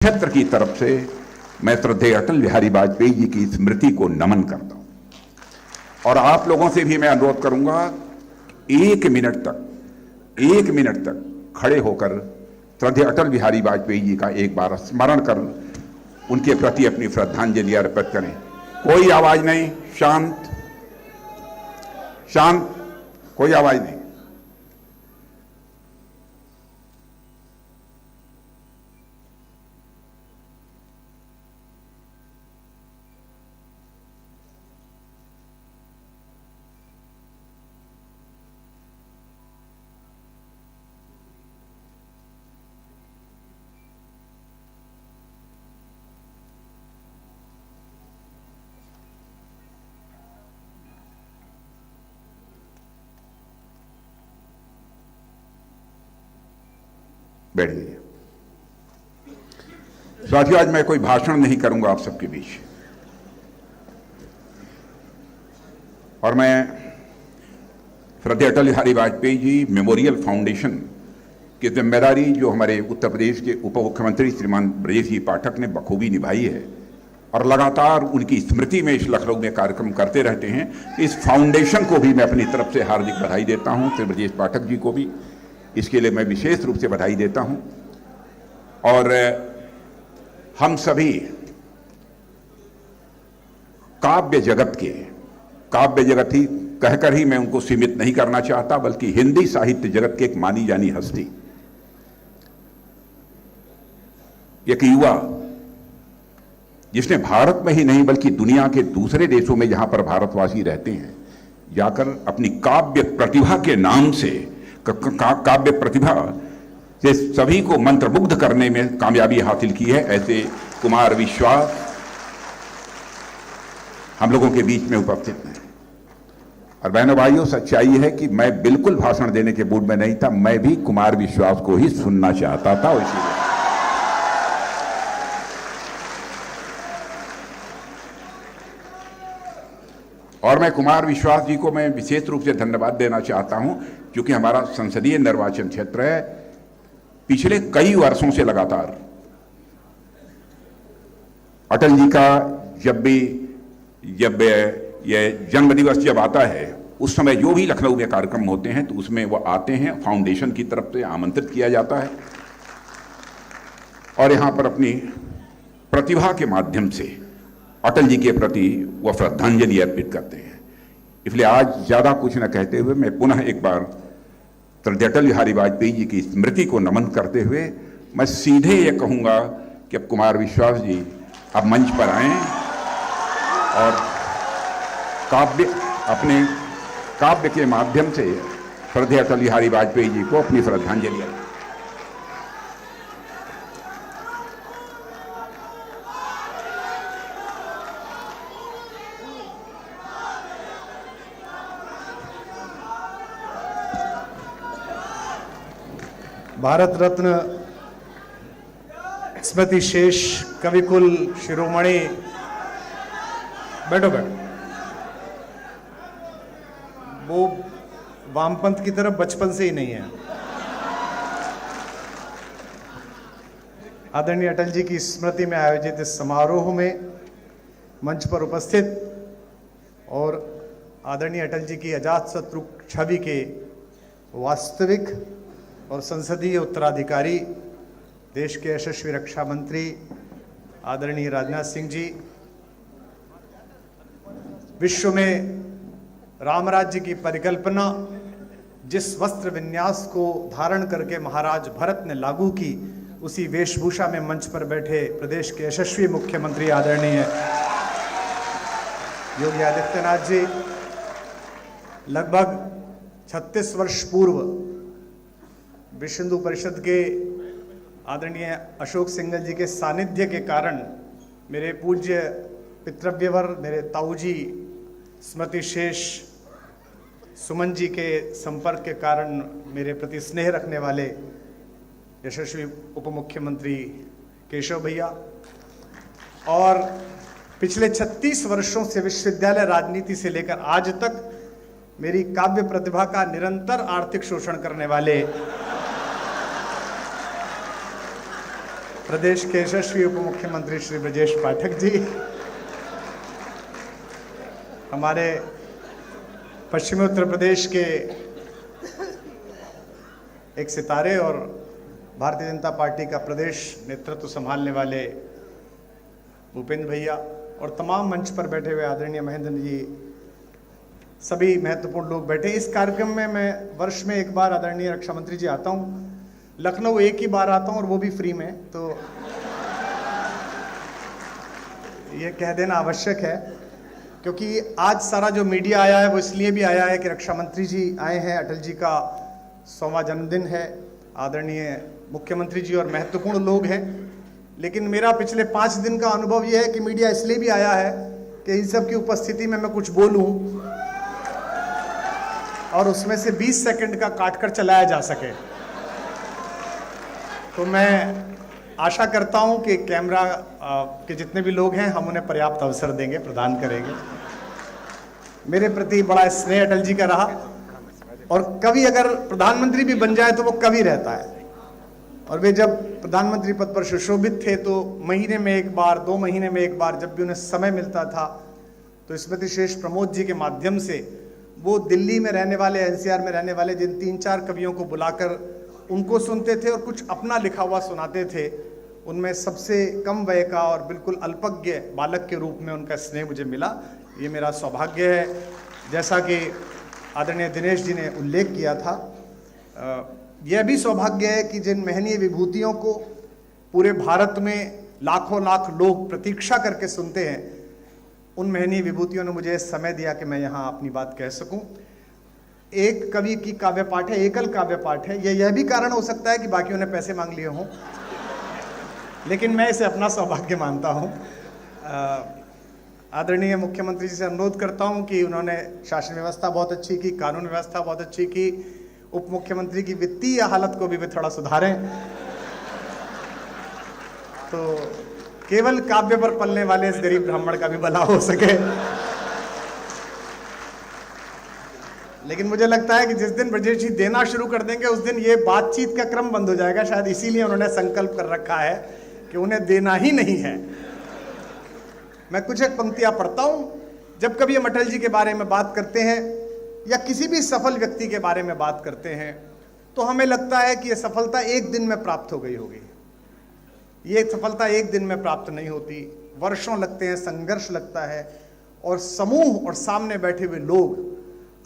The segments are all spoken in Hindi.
क्षेत्र की तरफ से मैं श्रद्धेय अटल बिहारी वाजपेयी जी की स्मृति को नमन करता हूं और आप लोगों से भी मैं अनुरोध करूंगा एक मिनट तक खड़े होकर श्रद्धेय अटल बिहारी वाजपेयी जी का एक बार स्मरण कर उनके प्रति अपनी श्रद्धांजलि अर्पित करें। कोई आवाज नहीं, शांत शांत, कोई आवाज नहीं। बैठ जाइए। साथियों, आज मैं कोई भाषण नहीं करूंगा आप सबके बीच, और मैं श्रद्धेय अटल बिहारी वाजपेयी जी मेमोरियल फाउंडेशन की जिम्मेदारी जो हमारे उत्तर प्रदेश के उप मुख्यमंत्री श्रीमान ब्रजेश जी पाठक ने बखूबी निभाई है और लगातार उनकी स्मृति में इस लखनऊ में कार्यक्रम करते रहते हैं, इस फाउंडेशन को भी मैं अपनी तरफ से हार्दिक बधाई देता हूं। श्री ब्रजेश पाठक जी को भी इसके लिए मैं विशेष रूप से बधाई देता हूं। और हम सभी काव्य जगत ही कहकर ही मैं उनको सीमित नहीं करना चाहता, बल्कि हिंदी साहित्य जगत के एक मानी जानी हस्ती, एक युवा जिसने भारत में ही नहीं बल्कि दुनिया के दूसरे देशों में जहां पर भारतवासी रहते हैं जाकर अपनी काव्य प्रतिभा के नाम से काव्य प्रतिभा से सभी को मंत्रमुग्ध करने में कामयाबी हासिल की है। ऐसे कुमार विश्वास हम लोगों के बीच में उपस्थित हैं। और बहनों भाइयों, सच्चाई है कि मैं बिल्कुल भाषण देने के मूड में नहीं था, मैं भी कुमार विश्वास को ही सुनना चाहता था। इसीलिए और मैं कुमार विश्वास जी को मैं विशेष रूप से धन्यवाद देना चाहता हूं, क्योंकि हमारा संसदीय निर्वाचन क्षेत्र है। पिछले कई वर्षों से लगातार अटल जी का जब ये जन्म दिवस जब आता है, उस समय जो भी लखनऊ में कार्यक्रम होते हैं तो उसमें वो आते हैं, फाउंडेशन की तरफ से आमंत्रित किया जाता है और यहां पर अपनी प्रतिभा के माध्यम से अटल जी के प्रति वह श्रद्धांजलि अर्पित करते हैं। इसलिए आज ज्यादा कुछ न कहते हुए मैं पुनः एक बार श्रद्धेय अटल बिहारी वाजपेयी जी की स्मृति को नमन करते हुए मैं सीधे ये कहूंगा कि अब कुमार विश्वास जी अब मंच पर आएं और अपने काव्य के माध्यम से श्रद्धेय अटल बिहारी वाजपेयी जी को अपनी श्रद्धांजलि अर्पित। भारत रत्न स्मृति शेष कविकुल शिरोमणि, बैठो। वो वामपंथ की तरफ बचपन से ही नहीं है। आदरणीय अटल जी की स्मृति में आयोजित इस समारोह में मंच पर उपस्थित और आदरणीय अटल जी की अजातशत्रु छवि के वास्तविक और संसदीय उत्तराधिकारी, देश के यशस्वी रक्षा मंत्री आदरणीय राजनाथ सिंह जी, विश्व में राम राज्य की परिकल्पना जिस वस्त्र विन्यास को धारण करके महाराज भरत ने लागू की, उसी वेशभूषा में मंच पर बैठे प्रदेश के यशस्वी मुख्यमंत्री आदरणीय योगी आदित्यनाथ जी, लगभग 36 वर्ष पूर्व विश्व हिंदू परिषद के आदरणीय अशोक सिंघल जी के सानिध्य के कारण, मेरे पूज्य पितृव्यवर मेरे ताऊ जी स्मृति शेष सुमन जी के संपर्क के कारण, मेरे प्रति स्नेह रखने वाले यशस्वी उप मुख्यमंत्री केशव भैया, और पिछले 36 वर्षों से विश्वविद्यालय राजनीति से लेकर आज तक मेरी काव्य प्रतिभा का निरंतर आर्थिक शोषण करने वाले प्रदेश के यशस्वी उप मुख्यमंत्री श्री ब्रजेश पाठक जी, हमारे पश्चिमी उत्तर प्रदेश के एक सितारे और भारतीय जनता पार्टी का प्रदेश नेतृत्व संभालने वाले भूपेंद्र भैया और तमाम मंच पर बैठे हुए आदरणीय महेंद्र जी, सभी महत्वपूर्ण लोग बैठे। इस कार्यक्रम में मैं वर्ष में एक बार आदरणीय रक्षा मंत्री जी आता हूँ, लखनऊ एक ही बार आता हूँ और वो भी फ्री में, तो ये कह देना आवश्यक है क्योंकि आज सारा जो मीडिया आया है वो इसलिए भी आया है कि रक्षा मंत्री जी आए हैं, अटल जी का 100वां जन्मदिन है, आदरणीय मुख्यमंत्री जी और महत्वपूर्ण लोग हैं। लेकिन मेरा पिछले 5 दिन का अनुभव यह है कि मीडिया इसलिए भी आया है कि इन सब की उपस्थिति में मैं कुछ बोलूं और उसमें से 20 सेकंड का काटकर चलाया जा सके। तो मैं आशा करता हूं कि कैमरा के जितने भी लोग हैं हम उन्हें पर्याप्त अवसर देंगे, प्रदान करेंगे। मेरे प्रति बड़ा स्नेह अटल जी का रहा और कभी अगर प्रधानमंत्री भी बन जाए तो वो कवि रहता है। और वे जब प्रधानमंत्री पद पर सुशोभित थे तो महीने में एक बार, 2 महीने में एक बार जब भी उन्हें समय मिलता था तो स्मृति शेष प्रमोद जी के माध्यम से वो दिल्ली में रहने वाले, एनसीआर में रहने वाले जिन 3-4 कवियों को बुलाकर उनको सुनते थे और कुछ अपना लिखा हुआ सुनाते थे। उनमें सबसे कम वय का और बिल्कुल अल्पज्ञ बालक के रूप में उनका स्नेह मुझे मिला। ये मेरा सौभाग्य है। जैसा कि आदरणीय दिनेश जी ने उल्लेख किया था, यह भी सौभाग्य है कि जिन महनीय विभूतियों को पूरे भारत में लाखों लाख लोग प्रतीक्षा करके सुनते हैं, उन महनीय विभूतियों ने मुझे समय दिया कि मैं यहाँ अपनी बात कह सकूं। एक कवि की काव्य पाठ है, एकल काव्य पाठ है। यह भी कारण हो सकता है कि बाकियों ने पैसे मांग लिए हों, लेकिन मैं इसे अपना सौभाग्य मानता हूँ। आदरणीय मुख्यमंत्री जी से अनुरोध करता हूँ कि उन्होंने शासन व्यवस्था बहुत अच्छी की, कानून व्यवस्था बहुत अच्छी की, उप मुख्यमंत्री की वित्तीय हालत को भी वे थोड़ा सुधारें। तो केवल काव्य पर पलने वाले इस गरीब ब्राह्मण का भी भला हो सके। लेकिन मुझे लगता है कि जिस दिन ब्रजेश जी देना शुरू कर देंगे उस दिन ये बातचीत का क्रम बंद हो जाएगा। शायद इसीलिए उन्होंने संकल्प कर रखा है कि उन्हें देना ही नहीं है। मैं कुछ एक पंक्तियां पढ़ता हूं। जब कभी हम अटल जी के बारे में बात करते हैं या किसी भी सफल व्यक्ति के बारे में बात करते हैं तो हमें लगता है कि यह सफलता एक दिन में प्राप्त हो गई होगी। ये सफलता एक दिन में प्राप्त नहीं होती, वर्षों लगते हैं, संघर्ष लगता है और समूह और सामने बैठे हुए लोग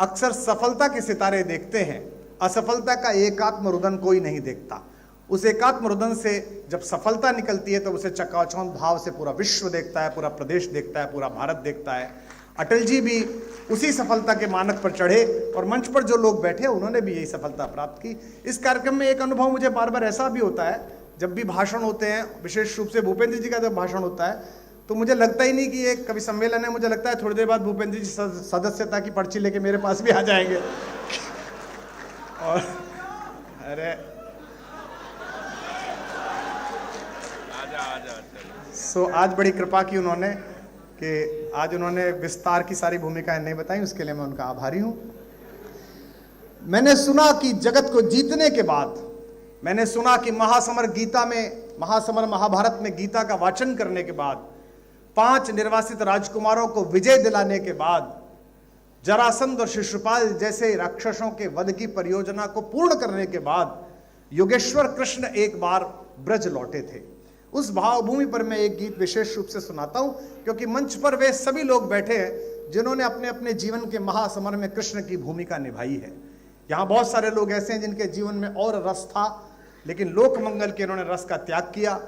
अक्सर सफलता के सितारे देखते हैं, असफलता का एकात्म रुदन कोई नहीं देखता। उस एकात्म रुदन से जब सफलता निकलती है तो उसे चकाचौंध भाव से पूरा विश्व देखता है, पूरा प्रदेश देखता है, पूरा भारत देखता है। अटल जी भी उसी सफलता के मानक पर चढ़े और मंच पर जो लोग बैठे उन्होंने भी यही सफलता प्राप्त की। इस कार्यक्रम में एक अनुभव मुझे बार बार ऐसा भी होता है, जब भी भाषण होते हैं, विशेष रूप से भूपेंद्र जी का जब भाषण होता है तो मुझे लगता ही नहीं कि एक कवि सम्मेलन है। मुझे लगता है थोड़ी देर बाद भूपेंद्र जी सदस्यता की पर्ची लेके मेरे पास भी आ जाएंगे। और अरे सो आज बड़ी कृपा की उन्होंने कि आज उन्होंने विस्तार की सारी भूमिकाएं नहीं बताई, उसके लिए मैं उनका आभारी हूं। मैंने सुना कि जगत को जीतने के बाद, मैंने सुना कि महासमर महाभारत में गीता का वाचन करने के बाद, 5 निर्वासित राजकुमारों को विजय दिलाने के बाद, जरासंध और शिशुपाल जैसे राक्षसों के वध की परियोजना को पूर्ण करने के बाद योगेश्वर कृष्ण एक बार ब्रज लौटे थे। उस भावभूमि पर मैं एक गीत विशेष रूप से सुनाता हूं क्योंकि मंच पर वे सभी लोग बैठे हैं जिन्होंने अपने अपने जीवन के महासमर में कृष्ण की भूमिका निभाई है। यहां बहुत सारे लोग ऐसे हैं जिनके जीवन में और रस था, लेकिन लोक मंगल के इन्होंने रस का त्याग किया।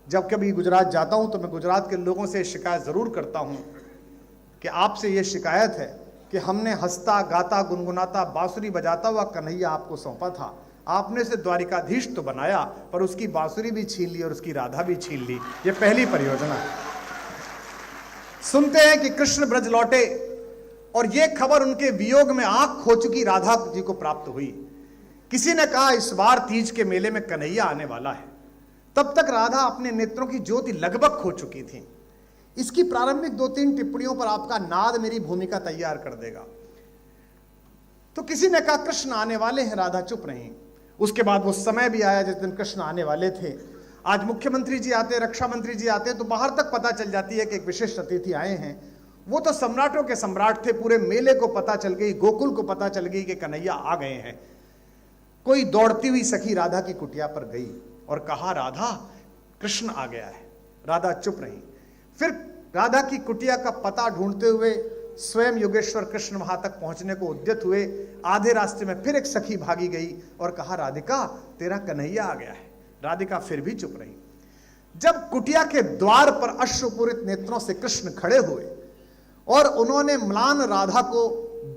जब कभी गुजरात जाता हूं तो मैं गुजरात के लोगों से शिकायत जरूर करता हूं कि आपसे यह शिकायत है कि हमने हंसता, गाता, गुनगुनाता, बांसुरी बजाता हुआ कन्हैया आपको सौंपा था, आपने उसे द्वारिकाधीश तो बनाया पर उसकी बांसुरी भी छीन ली और उसकी राधा भी छीन ली। ये पहली परियोजना है। सुनते हैं कि कृष्ण ब्रज लौटे और यह खबर उनके वियोग में आंख खो चुकी राधा जी को प्राप्त हुई। किसी ने कहा इस बार तीज के मेले में कन्हैया आने वाला है। तब तक राधा अपने नेत्रों की ज्योति लगभग खो चुकी थी। इसकी प्रारंभिक 2-3 टिप्पणियों पर आपका नाद मेरी भूमिका तैयार कर देगा। तो किसी ने कहा कृष्ण आने वाले हैं, राधा चुप रही। उसके बाद वो समय भी आया जिस दिन कृष्ण आने वाले थे। आज मुख्यमंत्री जी आते, रक्षा मंत्री जी आते तो बाहर तक पता चल जाती है कि एक विशिष्ट अतिथि आए हैं। वो तो सम्राटों के सम्राट थे, पूरे मेले को पता चल गई, गोकुल को पता चल गई कि कन्हैया आ गए हैं। कोई दौड़ती हुई सखी राधा की कुटिया पर गई और कहा, राधा कृष्ण आ गया है। राधा चुप रही। फिर राधा की कुटिया का पता ढूंढते हुए स्वयं योगेश्वर कृष्ण वहां तक पहुंचने को उद्यत हुए। आधे रास्ते में फिर एक सखी भागी गई और कहा, राधिका तेरा कन्हैया आ गया है। राधिका फिर भी चुप रही। जब कुटिया के द्वार पर अश्रुपूरित नेत्रों से कृष्ण खड़े हुए और उन्होंने म्लान राधा को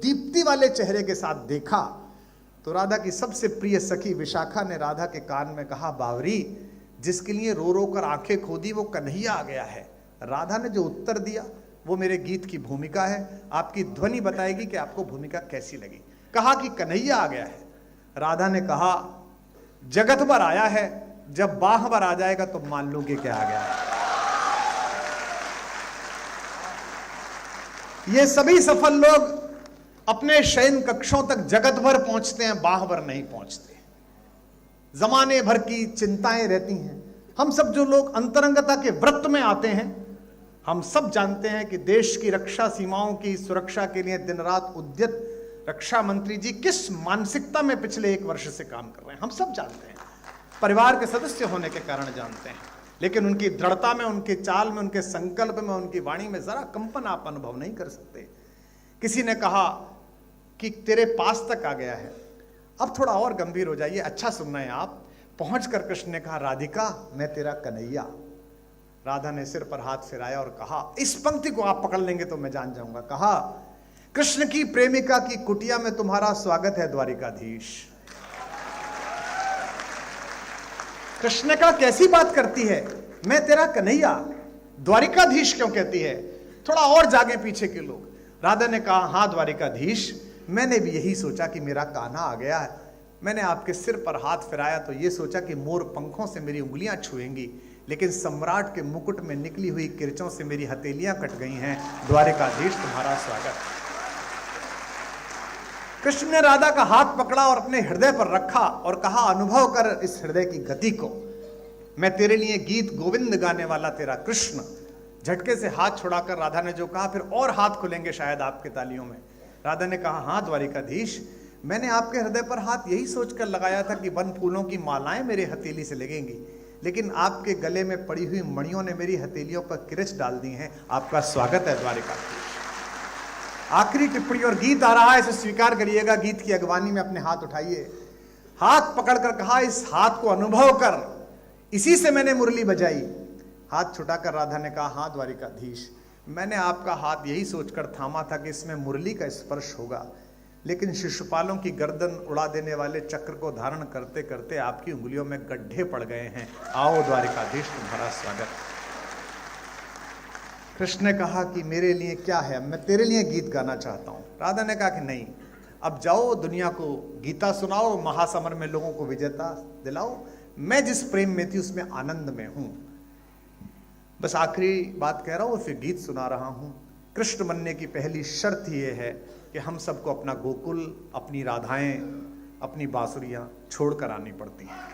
दीप्ति वाले चेहरे के साथ देखा, तो राधा की सबसे प्रिय सखी विशाखा ने राधा के कान में कहा, बावरी, जिसके लिए रो रो कर आंखें खोदी वो कन्हैया आ गया है। राधा ने जो उत्तर दिया वो मेरे गीत की भूमिका है। आपकी ध्वनि बताएगी कि आपको भूमिका कैसी लगी। कहा कि कन्हैया आ गया है। राधा ने कहा, जगत भर आया है, जब बाह भर आ जाएगा तो मान लो कि क्या आ गया है। ये सभी सफल लोग अपने शयन कक्षों तक जगत भर पहुंचते हैं, बाह भर नहीं पहुंचते। जमाने भर की चिंताएं रहती हैं। हम सब जो लोग अंतरंगता के व्रत में आते हैं, हम सब जानते हैं कि देश की रक्षा सीमाओं की सुरक्षा के लिए दिन रात उद्यत रक्षा मंत्री जी किस मानसिकता में पिछले 1 वर्ष से काम कर रहे हैं, हम सब जानते हैं। परिवार के सदस्य होने के कारण जानते हैं। लेकिन उनकी दृढ़ता में, उनकी चाल में, उनके संकल्प में, उनकी वाणी में जरा कंपन आप अनुभव नहीं कर सकते। किसी ने कहा कि तेरे पास तक आ गया है। अब थोड़ा और गंभीर हो जाइए, अच्छा सुनना है आप। पहुंचकर कृष्ण ने कहा, राधिका मैं तेरा कन्हैया। राधा ने सिर पर हाथ फिराया और कहा, इस पंक्ति को आप पकड़ लेंगे तो मैं जान जाऊंगा। कहा, कृष्ण की प्रेमिका की कुटिया में तुम्हारा स्वागत है द्वारिकाधीश। कृष्ण ने कहा, कैसी बात करती है, मैं तेरा कन्हैया, द्वारिकाधीश क्यों कहती है? थोड़ा और जागे पीछे के लोग। राधा ने कहा, हाँ द्वारिकाधीश, मैंने भी यही सोचा कि मेरा कान्हा आ गया है। मैंने आपके सिर पर हाथ फिराया तो ये सोचा कि मोर पंखों से मेरी उंगलियां छुएंगी, लेकिन सम्राट के मुकुट में निकली हुई किरचों से मेरी हथेलियां कट गई हैं। द्वारिकाधीश तुम्हारा स्वागत। कृष्ण ने राधा का हाथ पकड़ा और अपने हृदय पर रखा और कहा, अनुभव कर इस हृदय की गति को। मैं तेरे लिए गीत गोविंद गाने वाला तेरा कृष्ण। झटके से हाथ छुड़ाकर राधा ने जो कहा, फिर और हाथ खुलेंगे शायद आपके तालियों में। राधा ने कहा, हाँ द्वारिकाधीश, मैंने आपके हृदय पर हाथ यही सोचकर लगाया था कि वन फूलों की मालाएं मेरे हथेली से लगेंगी, लेकिन आपके गले में पड़ी हुई मणियों ने मेरी हथेलियों पर किरच डाल दी हैं। आपका स्वागत है द्वारिकाधीश। आखिरी टिप्पणी और गीत आ रहा है, इसे स्वीकार करिएगा। गीत की अगवानी में अपने हाथ उठाइए। हाथ पकड़कर कहा, इस हाथ को अनुभव कर, इसी से मैंने मुरली बजाई। हाथ छुटाकर राधा ने कहा, हाँ द्वारिकाधीश, मैंने आपका हाथ यही सोचकर थामा था कि इसमें मुरली का स्पर्श होगा, लेकिन शिशुपालों की गर्दन उड़ा देने वाले चक्र को धारण करते करते आपकी उंगलियों में गड्ढे पड़ गए हैं। आओ द्वारिकाधीश तुम्हारा स्वागत। कृष्ण ने कहा कि मेरे लिए क्या है, मैं तेरे लिए गीत गाना चाहता हूं। राधा ने कहा कि नहीं, अब जाओ दुनिया को गीता सुनाओ, महासमर में लोगों को विजेता दिलाओ। मैं जिस प्रेम में थी उसमें आनंद में हूं। बस आखिरी बात कह रहा हूं, फिर गीत सुना रहा हूं। कृष्ण बनने की पहली शर्त यह है कि हम सबको अपना गोकुल, अपनी राधाएं, अपनी बांसुरियां छोड़कर आनी पड़ती हैं।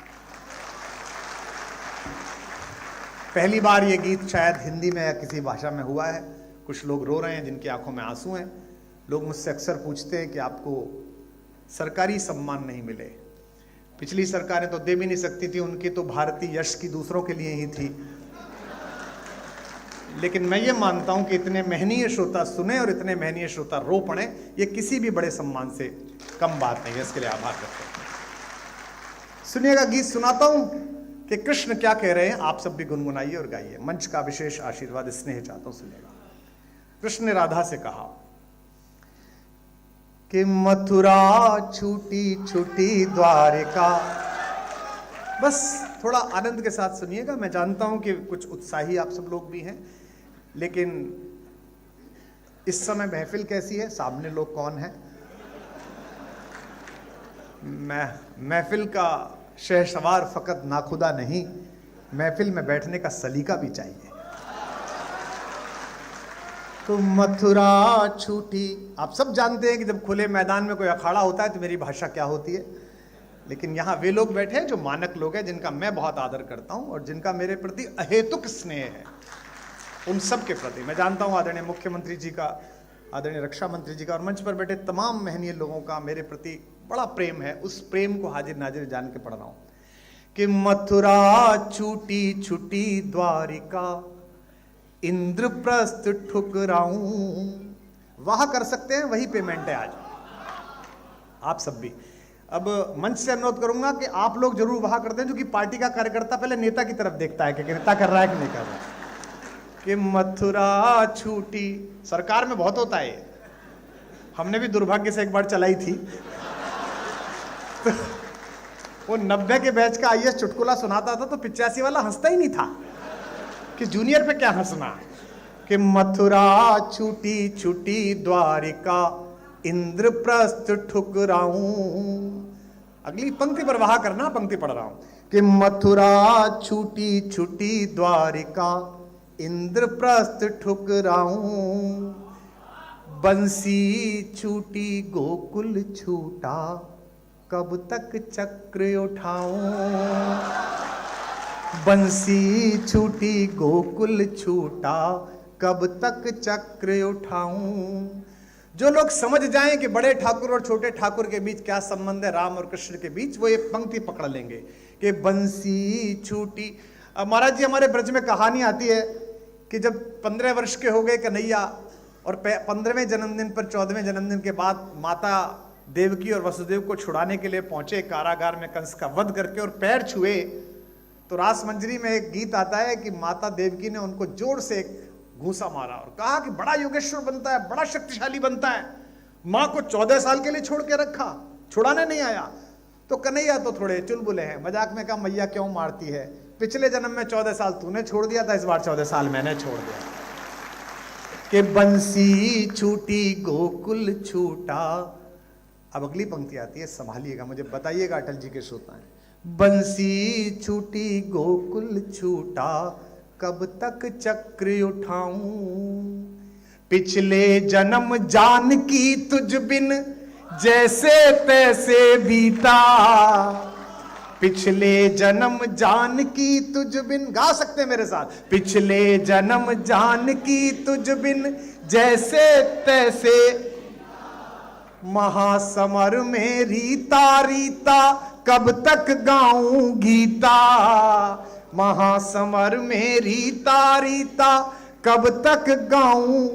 पहली बार ये गीत शायद हिंदी में या किसी भाषा में हुआ है। कुछ लोग रो रहे हैं, जिनकी आंखों में आंसू हैं। लोग मुझसे अक्सर पूछते हैं कि आपको सरकारी सम्मान नहीं मिले। पिछली सरकारें तो दे भी नहीं सकती थी, उनकी तो भारतीय यश की दूसरों के लिए ही थी। लेकिन मैं ये मानता हूं कि इतने महनीय श्रोता सुने और इतने महनीय श्रोता रो पड़े, ये किसी भी बड़े सम्मान से कम बात नहीं है। इसके लिए आभार करते हैं। सुनिएगा, गीत सुनाता हूं कि कृष्ण क्या कह रहे हैं। आप सब भी गुनगुनाइए और गाइए। मंच का विशेष आशीर्वाद स्नेह चाहता हूं, सुनिएगा। कृष्ण ने राधा से कहा कि मथुरा छूटी छूटी द्वारिका। बस थोड़ा आनंद के साथ सुनिएगा। मैं जानता हूं कि कुछ उत्साही आप सब लोग भी हैं, लेकिन इस समय महफिल कैसी है, सामने लोग कौन है? महफिल का शहसवार फकत नाखुदा नहीं, महफिल में बैठने का सलीका भी चाहिए। तो मथुरा छूटी, आप सब जानते हैं कि जब खुले मैदान में कोई अखाड़ा होता है तो मेरी भाषा क्या होती है। लेकिन यहाँ वे लोग बैठे हैं जो मानक लोग हैं, जिनका मैं बहुत आदर करता हूं और जिनका मेरे प्रति अहेतुक स्नेह है। उन सब के प्रति मैं जानता हूं आदरणीय मुख्यमंत्री जी का, आदरणीय रक्षा मंत्री जी का और मंच पर बैठे तमाम महनीय लोगों का मेरे प्रति बड़ा प्रेम है। उस प्रेम को हाजिर नाजिर जान के पढ़ रहा हूं कि मथुरा छूटी छुटी द्वारिका, इंद्रप्रस्थ ठुकराऊं। वह कर सकते हैं, वही पेमेंट है आज आप सब भी। अब मंच से अनुरोध करूंगा कि आप लोग जरूर वहां कर दें, जो कि पार्टी का कार्यकर्ता पहले नेता की तरफ देखता है कि नेता कर रहा है कि नहीं कर रहा है। कि मथुरा छूटी, सरकार में बहुत होता है, हमने भी दुर्भाग्य से एक बार चलाई थी तो वो 90 के बैच का आईएएस चुटकुला सुनाता था तो 85 वाला हंसता ही नहीं था कि जूनियर पे क्या हंसना। कि मथुरा छूटी छुटी द्वारिका, इंद्रप्रस्थ ठुकराऊं। अगली पंक्ति पर वहा करना, पंक्ति पढ़ रहा हूं कि मथुरा छूटी छुटी द्वारिका, इंद्रप्रस्थ ठुकराऊं। बंसी छूटी गोकुल छूटा, कब तक चक्र उठाऊं। बंसी छूटी गोकुल छूटा, कब तक चक्र उठाऊं। जो लोग समझ जाएं कि बड़े ठाकुर और छोटे ठाकुर के बीच क्या संबंध है, राम और कृष्ण के बीच, वो ये पंक्ति पकड़ लेंगे कि बंसी छूटी। अब महाराज जी, हमारे ब्रज में कहानी आती है कि जब 15 वर्ष के हो गए कन्हैया और 15वें जन्मदिन पर 14वें जन्मदिन के बाद माता देवकी और वसुदेव को छुड़ाने के लिए पहुंचे कारागार में कंस का वध करके और पैर छुए, तो रास मंजरी में एक गीत आता है कि माता देवकी ने उनको जोर से एक घूसा मारा और कहा कि बड़ा योगेश्वर बनता है, बड़ा शक्तिशाली बनता है, मां को 14 साल के लिए छोड़ के रखा, छुड़ाने नहीं आया। तो कन्हैया तो थोड़े चुलबुले हैं, मजाक में कहा मैया क्यों मारती है, पिछले जन्म में 14 साल तूने छोड़ दिया था, इस बार 14 साल मैंने छोड़ दिया। कि बंसी छूटी गोकुल छूटा। अब अगली पंक्ति आती है, संभालिएगा, मुझे बताइएगा अटल जी के श्रोता हैं। बंसी छूटी गोकुल छूटा, कब तक चक्र उठाऊं। पिछले जन्म जानकी तुझ बिन जैसे तैसे बीता। पिछले जन्म जानकी तुझ बिन, गा सकते मेरे साथ। पिछले जन्म जानकी तुझ बिन जैसे तैसे, महासमर में रीता रीता, कब तक गाऊं गीता। महासमर में रीता रीता, कब तक गाऊं।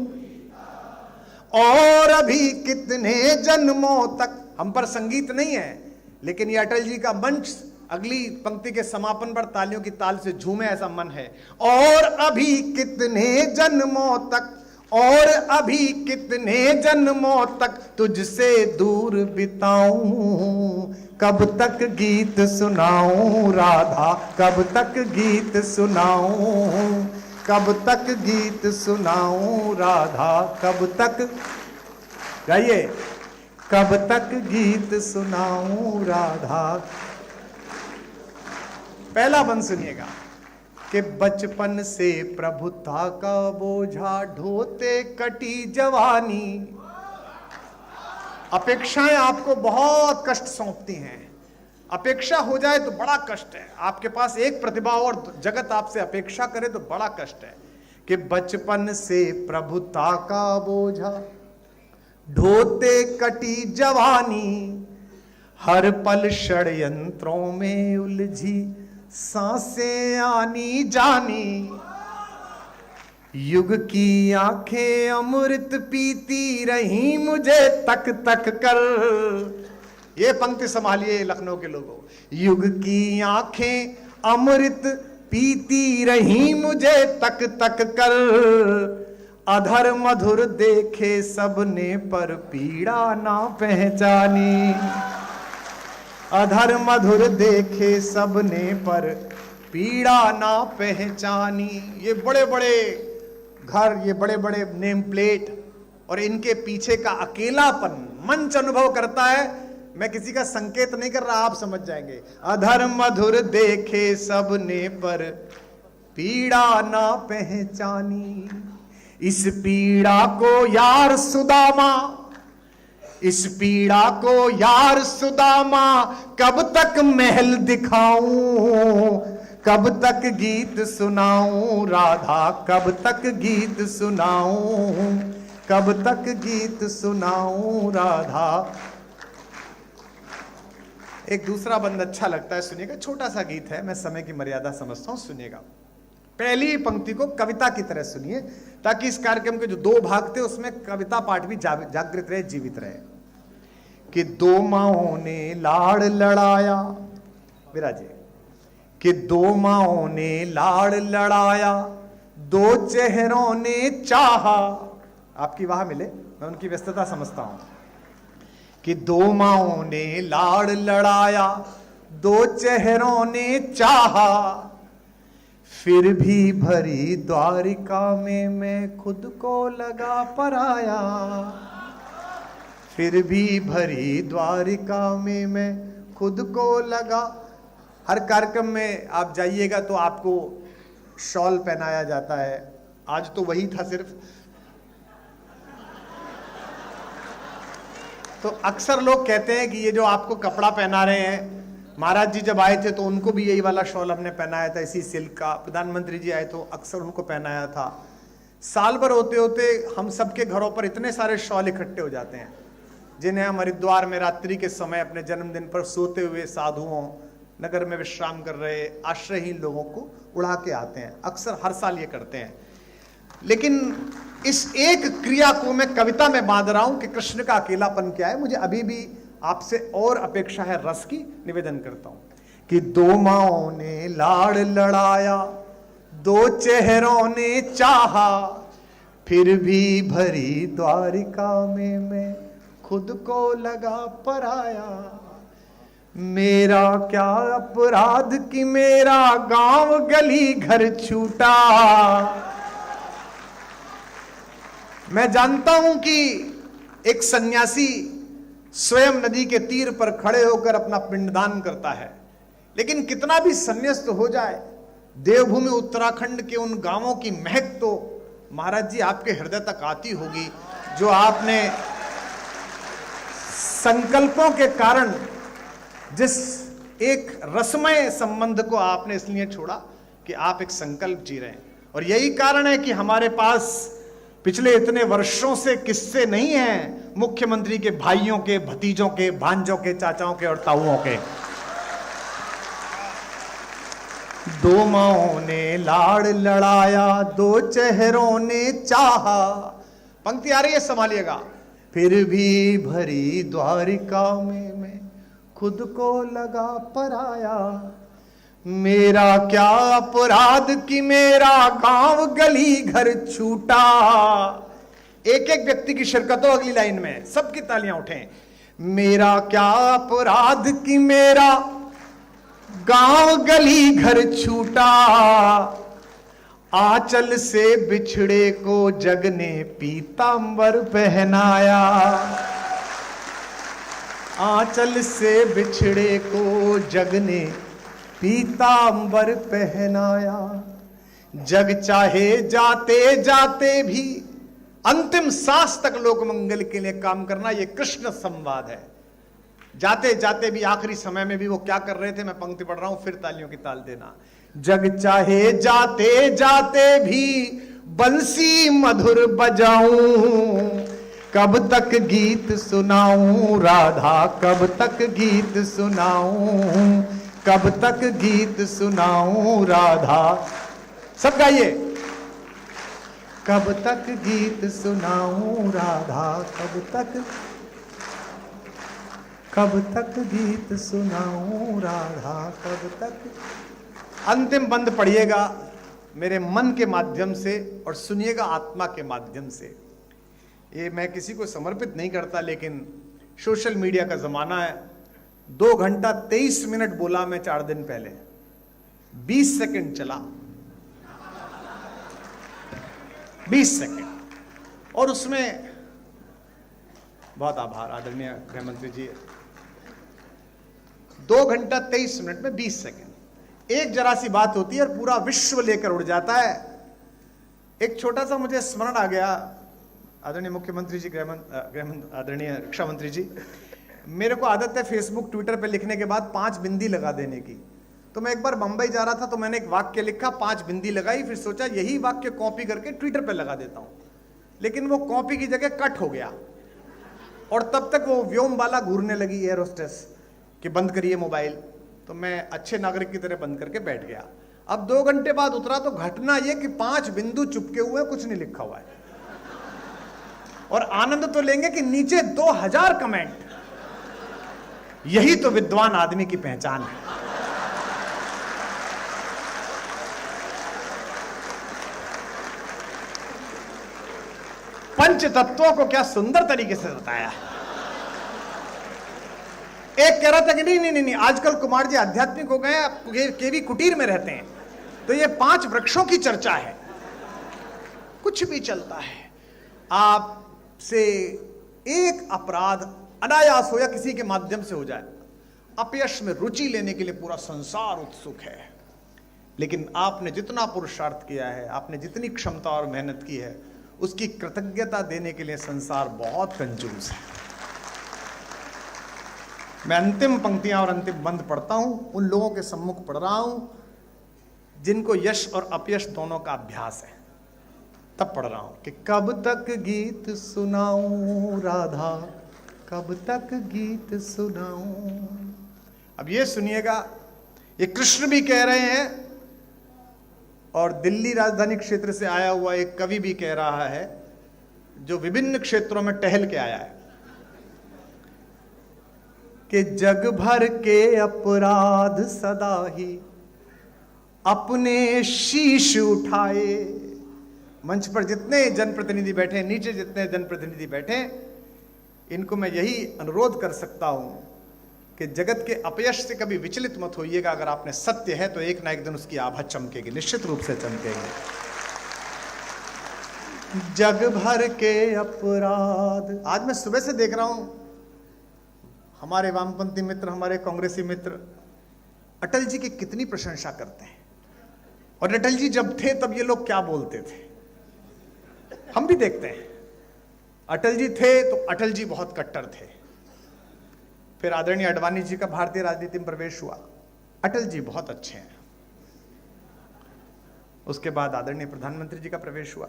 और अभी कितने जन्मों तक, हम पर संगीत नहीं है लेकिन ये अटल जी का मंच अगली पंक्ति के समापन पर तालियों की ताल से झूमे, ऐसा मन है। और अभी कितने जन्मों तक, और अभी कितने जन्मों तक तुझसे दूर बिताऊं। कब तक गीत सुनाऊं राधा, कब तक गीत सुनाऊं। कब तक गीत सुनाऊं राधा, कब तक, गाइए, कब तक गीत सुनाऊं राधा। पहला बंद सुनिएगा कि बचपन से प्रभुता का बोझा ढोते कटी जवानी। अपेक्षाएं आपको बहुत कष्ट सौंपती हैं, अपेक्षा हो जाए तो बड़ा कष्ट है। आपके पास एक प्रतिभा और जगत आपसे अपेक्षा करे तो बड़ा कष्ट है। कि बचपन से प्रभुता का बोझा ढोते कटी जवानी, हर पल षड्यंत्रों में उलझी सांसें आनी जानी। युग की आंखें अमृत पीती रही मुझे तक तक कर। ये पंक्ति संभालिए लखनऊ के लोगों। युग की आंखें अमृत पीती रही मुझे तक तक कर। अधर मधुर देखे सबने पर पीड़ा ना पहचानी। अधर मधुर देखे सबने पर पीड़ा ना पहचानी। ये बड़े बड़े घर, ये बड़े बड़े नेम प्लेट और इनके पीछे का अकेलापन मंच अनुभव करता है। मैं किसी का संकेत नहीं कर रहा, आप समझ जाएंगे। अधर मधुर देखे सबने पर पीड़ा ना पहचानी। इस पीड़ा को यार सुदामा इस पीड़ा को यार सुदामा कब तक महल दिखाऊं, कब तक गीत सुनाऊं राधा, कब तक गीत सुनाऊं, कब तक गीत सुनाऊं राधा। एक दूसरा बंद अच्छा लगता है, सुनिएगा, छोटा सा गीत है, मैं समय की मर्यादा समझता हूं, सुनिएगा। पहली पंक्ति को कविता की तरह सुनिए, ताकि इस कार्यक्रम के जो 2 भाग थे उसमें कविता पाठ भी जागृत रहे, जीवित रहे। कि 2 माओं ने लाड़ लड़ाया, विराजे, कि 2 माओं ने लाड़ लड़ाया, 2 चेहरों ने चाहा। आपकी वाह मिले, मैं उनकी व्यस्तता समझता हूं। कि 2 माओं ने लाड़ लड़ाया, 2 चेहरों ने चाहा, फिर भी भरी द्वारिका में मैं खुद को लगा पराया, फिर भी भरी द्वारिका में मैं खुद को लगा। हर कार्यक्रम में आप जाइएगा तो आपको शॉल पहनाया जाता है, आज तो वही था सिर्फ। तो अक्सर लोग कहते हैं कि ये जो आपको कपड़ा पहना रहे हैं, महाराज जी जब आए थे तो उनको भी यही वाला शॉल हमने पहनाया था, इसी सिल्क का। प्रधानमंत्री जी आए तो अक्सर उनको पहनाया था। साल भर होते होते हम सबके घरों पर इतने सारे शॉल इकट्ठे हो जाते हैं, जिन्हें हम हरिद्वार में रात्रि के समय अपने जन्मदिन पर सोते हुए साधुओं, नगर में विश्राम कर रहे आश्रयहीन लोगों को उड़ा के आते हैं। अक्सर हर साल ये करते हैं। लेकिन इस एक क्रिया को मैं कविता में बांध रहा हूं कि कृष्ण का अकेलापन क्या है। मुझे अभी भी आपसे और अपेक्षा है रस की, निवेदन करता हूं कि 2 माओं ने लाड़ लड़ाया, 2 चेहरों ने चाहा, फिर भी भरी द्वारिका में मैं खुद को लगा पराया। मेरा क्या अपराध कि मेरा गांव गली घर छूटा। मैं जानता हूं कि एक सन्यासी स्वयं नदी के तीर पर खड़े होकर अपना पिंडदान करता है, लेकिन कितना भी संन्यास्त हो जाए, देवभूमि उत्तराखंड के उन गांवों की महक तो महाराज जी आपके हृदय तक आती होगी, जो आपने संकल्पों के कारण, जिस एक रसमय संबंध को आपने इसलिए छोड़ा कि आप एक संकल्प जी रहे हैं। और यही कारण है कि हमारे पास पिछले इतने वर्षों से किस्से नहीं हैं मुख्यमंत्री के भाइयों के, भतीजों के, भांजों के, चाचाओं के और ताऊओं के। 2 माओं ने लाड़ लड़ाया, 2 चेहरों ने चाहा। पंक्ति आ रही है, संभालिएगा। फिर भी भरी द्वारिका में मैं खुद को लगा पराया। मेरा क्या अपराध कि मेरा गांव गली घर छूटा। एक एक व्यक्ति की शिरकत हो अगली लाइन में, सबकी तालियां उठें। मेरा क्या अपराध कि मेरा गांव गली घर छूटा। आंचल से बिछड़े को जग ने पीतांबर पहनाया। आंचल से बिछड़े को जग ने पीतांबर पहनाया। जग चाहे जाते जाते भी अंतिम सांस तक लोक मंगल के लिए काम करना, यह कृष्ण संवाद है। जाते जाते भी, आखिरी समय में भी वो क्या कर रहे थे, मैं पंक्ति पढ़ रहा हूं, फिर तालियों की ताल देना। जग चाहे जाते जाते भी बंसी मधुर बजाऊं, कब तक गीत सुनाऊं राधा, कब तक गीत सुनाऊं, कब तक गीत सुनाऊं राधा। सब गाइए। कब तक गीत सुनाऊं राधा, कब तक गीत सुनाऊं राधा, कब तक। अंतिम बंद पढ़िएगा मेरे मन के माध्यम से और सुनिएगा आत्मा के माध्यम से। ये मैं किसी को समर्पित नहीं करता, लेकिन सोशल मीडिया का जमाना है। 2 घंटा 23 मिनट बोला मैं 4 दिन पहले, 20 सेकंड चला, 20 सेकंड, और उसमें बहुत आभार आदरणीय गृह मंत्री जी। 2 घंटा 23 मिनट में 20 सेकंड, एक जरा सी बात होती है और पूरा विश्व लेकर उड़ जाता है। एक छोटा सा मुझे स्मरण आ गया, आदरणीय मुख्यमंत्री जी, आदरणीय रक्षा मंत्री जी, मेरे को आदत है फेसबुक ट्विटर पे लिखने के बाद 5 बिंदी लगा देने की। तो मैं एक बार बंबई जा रहा था तो मैंने एक वाक्य लिखा, 5 बिंदी लगाई, फिर सोचा यही वाक्य कॉपी करके ट्विटर पे लगा देता हूं, लेकिन वो कॉपी की जगह कट हो गया और तब तक वो व्योमबाला घूरने लगी एयर होस्टेस कि बंद करिए मोबाइल। तो मैं अच्छे नागरिक की तरह बंद करके बैठ गया। अब 2 घंटे बाद उतरा तो घटना यह कि 5 बिंदु चुपके हुए, कुछ नहीं लिखा हुआ है, और आनंद तो लेंगे कि नीचे 2000 कमेंट। यही तो विद्वान आदमी की पहचान है। पंच तत्वों को क्या सुंदर तरीके से बताया। एक कह रहा था कि नहीं, आजकल कुमार जी आध्यात्मिक हो गए, केवी कुटीर में रहते हैं, तो ये 5 वृक्षों की चर्चा है। कुछ भी चलता है। आपसे एक अपराध अनायास हो या किसी के माध्यम से हो जाए, अपयश में रुचि लेने के लिए पूरा संसार उत्सुक है, लेकिन आपने जितना पुरुषार्थ किया है, आपने जितनी क्षमता और मेहनत की है, उसकी कृतज्ञता देने के लिए संसार बहुत कंजूस है। मैं अंतिम पंक्तियां और अंतिम बंद पढ़ता हूं, उन लोगों के सम्मुख पढ़ रहा हूं जिनको यश और अपयश दोनों का अभ्यास है, तब पढ़ रहा हूं कि कब तक गीत सुनाऊं राधा, कब तक गीत सुनाऊं। अब ये सुनिएगा, ये कृष्ण भी कह रहे हैं और दिल्ली राजधानी क्षेत्र से आया हुआ एक कवि भी कह रहा है, जो विभिन्न क्षेत्रों में टहल के आया है, कि जग भर के अपराध सदा ही अपने शीश उठाए। मंच पर जितने जनप्रतिनिधि बैठे, नीचे जितने जनप्रतिनिधि बैठे, इनको मैं यही अनुरोध कर सकता हूं कि जगत के अपयश से कभी विचलित मत होइएगा। अगर आपने सत्य है तो एक ना एक दिन उसकी आभा चमकेगी, निश्चित रूप से चमकेगी। जग भर के अपराध। आज मैं सुबह से देख रहा हूं हमारे वामपंथी मित्र, हमारे कांग्रेसी मित्र अटल जी की कितनी प्रशंसा करते हैं, और अटल जी जब थे तब ये लोग क्या बोलते थे हम भी देखते हैं। अटल जी थे तो अटल जी बहुत कट्टर थे, फिर आदरणीय अडवाणी जी का भारतीय राजनीति में प्रवेश हुआ, अटल जी बहुत अच्छे हैं। उसके बाद आदरणीय प्रधानमंत्री जी का प्रवेश हुआ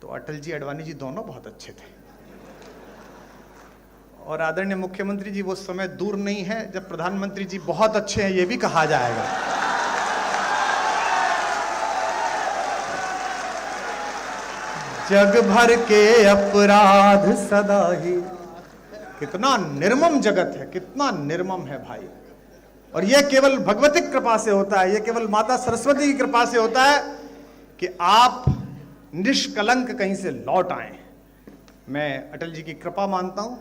तो अटल जी अडवाणी जी दोनों बहुत अच्छे थे, और आदरणीय मुख्यमंत्री जी वो समय दूर नहीं है जब प्रधानमंत्री जी बहुत अच्छे हैं ये भी कहा जाएगा। जग भर के अपराध सदा ही। कितना निर्मम जगत है, कितना निर्मम है भाई, और यह केवल भगवती कृपा से होता है, यह केवल माता सरस्वती की कृपा से होता है कि आप निष्कलंक कहीं से लौट आए। मैं अटल जी की कृपा मानता हूं,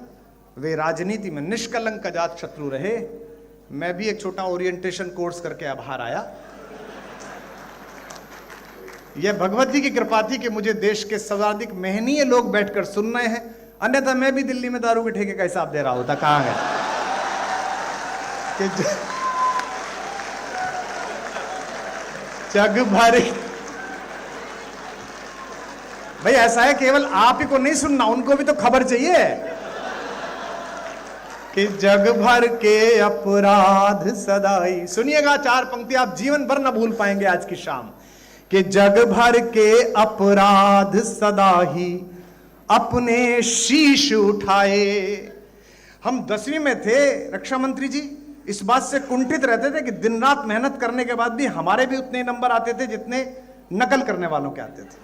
वे राजनीति में निष्कलंक अजात शत्रु रहे। मैं भी एक छोटा ओरिएंटेशन कोर्स करके अब बाहर आया। यह भगवती की कृपा थी कि मुझे देश के सर्वाधिक मेहनीय लोग बैठकर सुन रहे हैं, अन्यथा मैं भी दिल्ली में दारू के ठेके का हिसाब दे रहा होता। कहां है कि जग भर। भाई ऐसा है, केवल आप ही को नहीं सुनना, उनको भी तो खबर चाहिए कि जग भर के अपराध सदाई। सुनिएगा 4 पंक्ति आप जीवन भर न भूल पाएंगे आज की शाम, कि जग भर के अपराध सदा ही अपने शीश उठाए। हम 10वीं में थे रक्षा मंत्री जी, इस बात से कुंठित रहते थे कि दिन रात मेहनत करने के बाद भी हमारे भी उतने नंबर आते थे जितने नकल करने वालों के आते थे।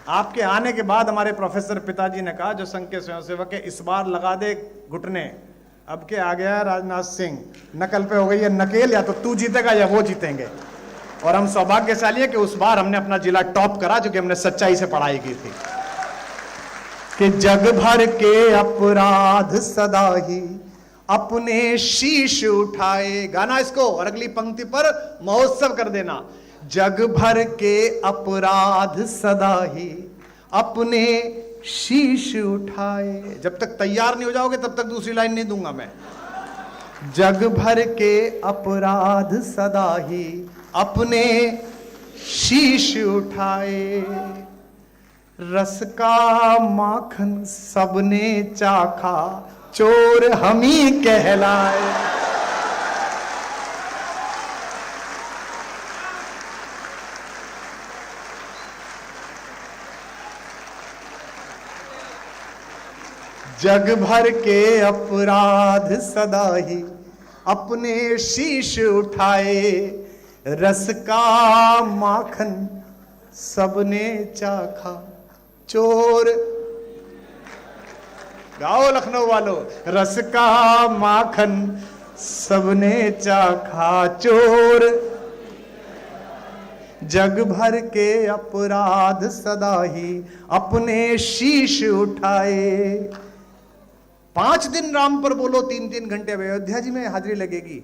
आपके आने के बाद हमारे प्रोफेसर पिताजी ने कहा, जो संघ के स्वयंसेवक है, इस बार लगा दे घुटने, अब के आ गया राजनाथ सिंह, नकल पे हो गई है नकेल, या तो तू जीतेगा या वो जीतेंगे। और हम सौभाग्यशाली है कि उस बार हमने अपना जिला टॉप करा, जो कि हमने सच्चाई से पढ़ाई की थी। कि जग भर के अपराध सदा ही अपने शीश उठाए। गाना इसको, और अगली पंक्ति पर महोत्सव कर देना। जग भर के अपराध सदा ही अपने शीश उठाए। जब तक तैयार नहीं हो जाओगे तब तक दूसरी लाइन नहीं दूंगा मैं। जग भर के अपराध सदा ही अपने शीश उठाए। रस का माखन सबने चाखा, चोर हम ही कहलाए। जग भर के अपराध सदा ही अपने शीश उठाए, रस का माखन सबने चाखा, चोर। गाओ लखनऊ वालों, रस का माखन सबने चाखा, चोर। जग भर के अपराध सदा ही अपने शीश उठाए। 5 दिन राम पर बोलो, 3-3 घंटे अयोध्या जी में हाजिरी लगेगी।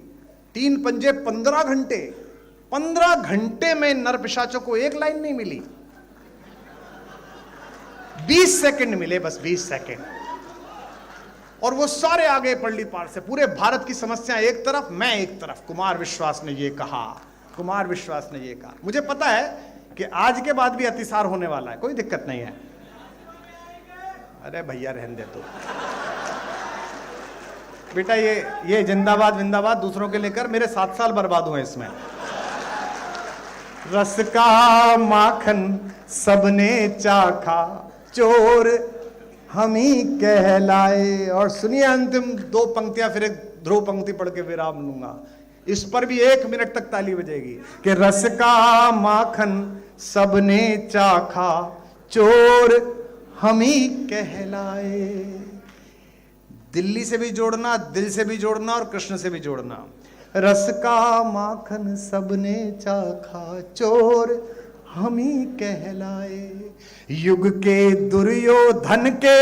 3 पंजे 15 घंटे। 15 घंटे में नर पिशाचों को एक लाइन नहीं मिली, 20 सेकंड मिले, बस 20 सेकंड। और वो सारे आगे पल्ली पार से, पूरे भारत की समस्या एक तरफ, मैं एक तरफ। कुमार विश्वास ने ये कहा, कुमार विश्वास ने ये कहा। मुझे पता है कि आज के बाद भी अतिसार होने वाला है, कोई दिक्कत नहीं है। अरे भैया रहने दे तो बेटा, ये जिंदाबाद विंदाबाद दूसरों के लेकर मेरे 7 साल बर्बाद हुए इसमें। रस का माखन सबने चाखा, चोर हम ही कहलाए। और सुनिए अंतिम 2 पंक्तियां, फिर एक ध्रुव पंक्ति पढ़ के विराम लूंगा। इस पर भी 1 मिनट तक ताली बजेगी कि रस का माखन सबने चाखा, चोर हम ही कहलाए। दिल्ली से भी जोड़ना, दिल से भी जोड़ना और कृष्ण से भी जोड़ना। रस का माखन सबने चाखा, चोर हम ही कहलाए। युग के दुर्योधन के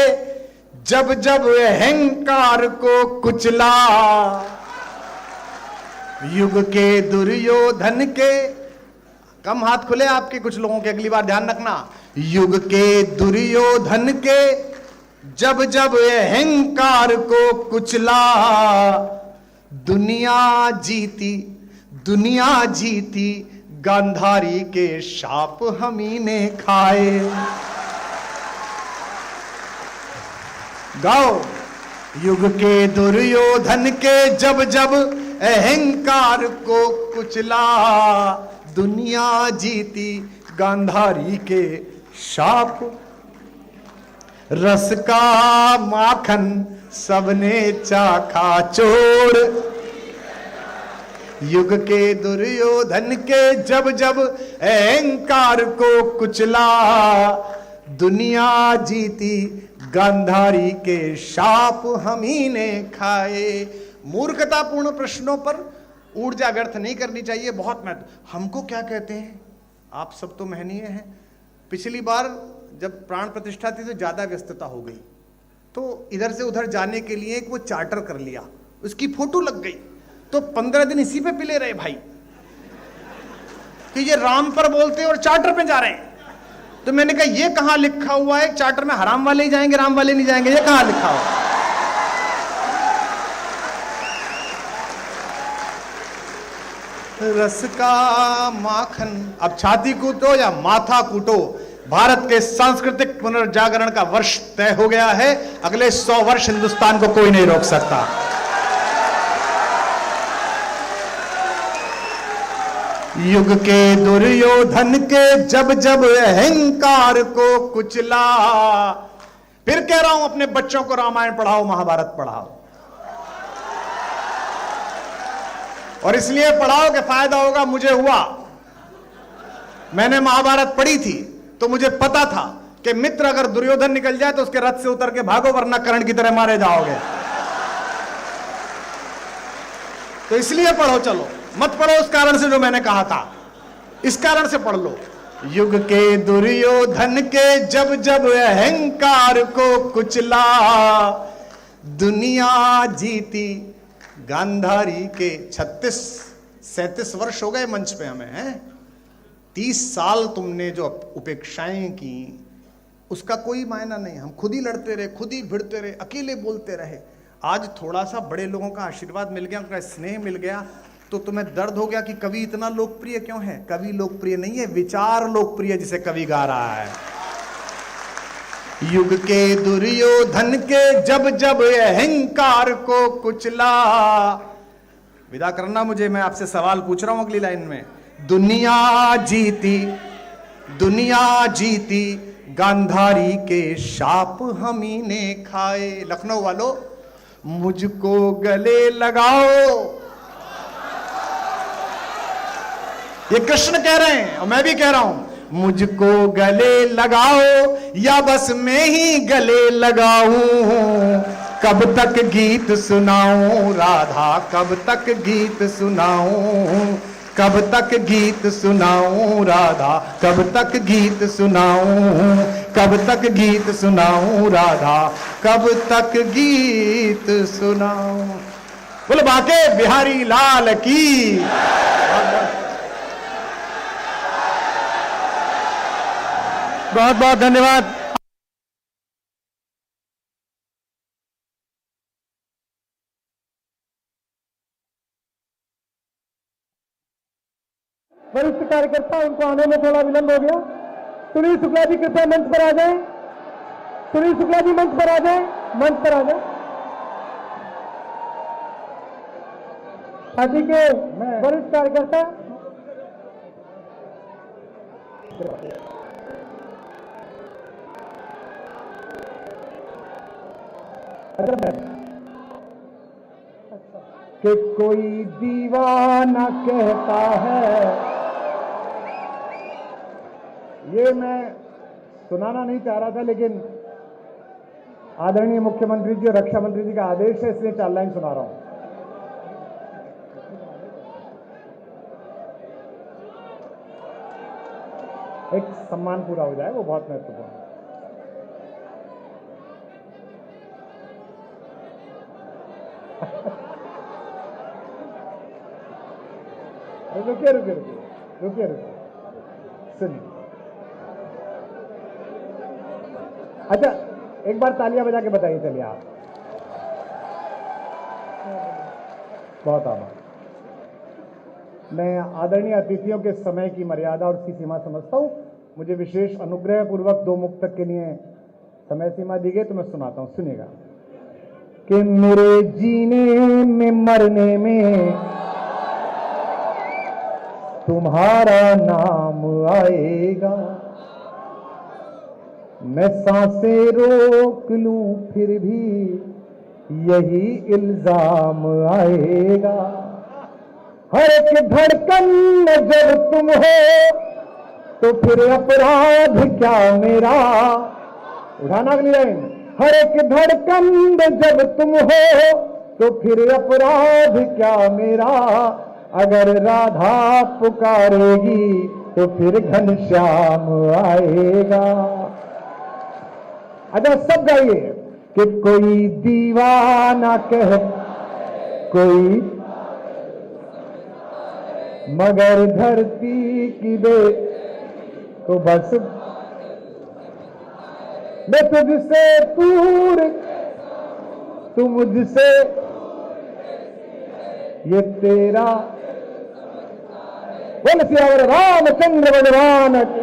जब जब अहंकार को कुचला, युग के दुर्योधन के, कम हाथ खुले आपके कुछ लोगों के, अगली बार ध्यान रखना। युग के दुर्योधन के जब जब अहंकार को कुचला, दुनिया जीती, दुनिया जीती, गांधारी के शाप हम ही ने खाए। गाओ, युग के दुर्योधन के जब जब अहंकार को कुचला, दुनिया जीती, गांधारी के शाप। रस का माखन सबने चाखा, चोर। युग के दुर्योधन के जब जब अहंकार को कुचला, दुनिया जीती, गांधारी के शाप हम ही ने खाए। मूर्खतापूर्ण प्रश्नों पर ऊर्जा व्यर्थ नहीं करनी चाहिए, बहुत महत्व। हमको क्या कहते हैं, आप सब तो महनीय हैं। पिछली बार जब प्राण प्रतिष्ठा थी तो ज्यादा व्यस्तता हो गई, तो इधर से उधर जाने के लिए एक वो चार्टर कर लिया, उसकी फोटो लग गई, तो 15 दिन इसी पे पिले रहे भाई कि ये राम पर बोलते हैं और चार्टर पे जा रहे हैं। तो मैंने कहा ये कहां लिखा हुआ है चार्टर में हराम वाले ही जाएंगे, राम वाले नहीं जाएंगे, ये कहां लिखा हुआ? रस का माखन। अब छाती कूटो या माथा कूटो, भारत के सांस्कृतिक पुनर्जागरण का वर्ष तय हो गया है। अगले 100 वर्ष हिंदुस्तान को कोई नहीं रोक सकता। युग के दुर्योधन के जब जब अहंकार को कुचला। फिर कह रहा हूं, अपने बच्चों को रामायण पढ़ाओ, महाभारत पढ़ाओ, और इसलिए पढ़ाओ कि फायदा होगा। मुझे हुआ, मैंने महाभारत पढ़ी थी तो मुझे पता था कि मित्र अगर दुर्योधन निकल जाए तो उसके रथ से उतर के भागो, वरना कर्ण की तरह मारे जाओगे। तो इसलिए पढ़ो, चलो मत पढ़ो उस कारण से जो मैंने कहा था, इस कारण से पढ़ लो। युग के दुर्योधन के जब जब अहंकार को कुचला, दुनिया जीती, गांधारी के 36-37 वर्ष हो गए मंच पे हमें, हैं? 30 साल तुमने जो उपेक्षाएं की उसका कोई मायना नहीं। हम खुद ही लड़ते रहे, खुद ही भिड़ते रहे, अकेले बोलते रहे। आज थोड़ा सा बड़े लोगों का आशीर्वाद मिल गया, उनका स्नेह मिल गया, तो तुम्हें दर्द हो गया कि कवि इतना लोकप्रिय क्यों है। कवि लोकप्रिय नहीं है, विचार लोकप्रिय, जिसे कवि गा रहा है। युग के दुर्योधन के जब जब अहंकार को कुचला। विदा करना मुझे, मैं आपसे सवाल पूछ रहा हूं अगली लाइन में। दुनिया जीती गांधारी के शाप हम ही ने खाए। लखनऊ वालों, मुझको गले लगाओ। ये कृष्ण कह रहे हैं और मैं भी कह रहा हूं, मुझको गले लगाओ या बस मैं ही गले लगाऊं। कब तक गीत सुनाऊं राधा, कब तक गीत सुनाऊं, कब तक गीत सुनाऊं राधा, कब तक गीत सुनाऊं, कब तक गीत सुनाऊं राधा, कब तक गीत सुनाऊं। बोलो बाके बिहारी लाल की। बहुत बहुत धन्यवाद। वरिष्ठ कार्यकर्ता, उनको आने में थोड़ा विलंब हो गया। सुनील शुक्ला जी कृपया मंच पर आ जाएं। सुनील शुक्ला जी मंच पर आ जाएं, मंच पर आ जाएं। पार्टी के वरिष्ठ कार्यकर्ता कि कोई दीवाना कहता है, ये मैं सुनाना नहीं चाह रहा था, लेकिन आदरणीय मुख्यमंत्री जी और रक्षा मंत्री जी का आदेश है, इसलिए 4 लाइन सुना रहा हूं। एक सम्मान पूरा हो जाए, वो बहुत महत्वपूर्ण है। रुकिए सुनिए। अच्छा, एक बार तालियां बजा के बताइए। चलिए आप, बहुत आभार। मैं आदरणीय अतिथियों के समय की मर्यादा और उसकी सीमा समझता हूं। मुझे विशेष अनुग्रह पूर्वक 2 मुक्तक के लिए समय सीमा दी गई, तो मैं सुनाता हूं, सुनिएगा। कि मेरे जीने में मरने में तुम्हारा नाम आएगा, मैं सांसें रोक लूं फिर भी यही इल्जाम आएगा। हर एक धड़कन में जब तुम हो तो फिर अपराध क्या मेरा। उठाना अगली लाइन। हर एक धड़कन में जब तुम हो तो फिर अपराध क्या मेरा। अगर राधा पुकारेगी तो फिर घनश्याम आएगा। अच्छा, सब गाइए कि कोई दीवाना कह कोई, मगर धरती की दे तो बस मैं तुझसे दूर, तू मुझसे, ये तेरा। बोल सियावर रामचंद्र भगवान की।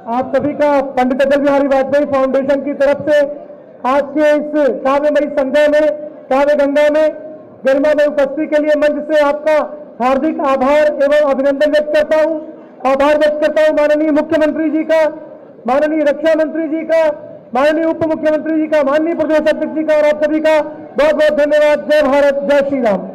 आप सभी का पंडित अटल बिहारी वाजपेयी फाउंडेशन की तरफ से आज के इस काव्यमयी संध्या में, काव्य गंगा में गरिमामय उपस्थिति के लिए मंच से आपका हार्दिक आभार एवं अभिनंदन व्यक्त करता हूं। आभार व्यक्त करता हूं माननीय मुख्यमंत्री जी का, माननीय रक्षा मंत्री जी का, माननीय उप मुख्यमंत्री जी का, माननीय प्रदेश अध्यक्ष जी का, और आप सभी का बहुत बहुत धन्यवाद। जय भारत, जय श्री राम।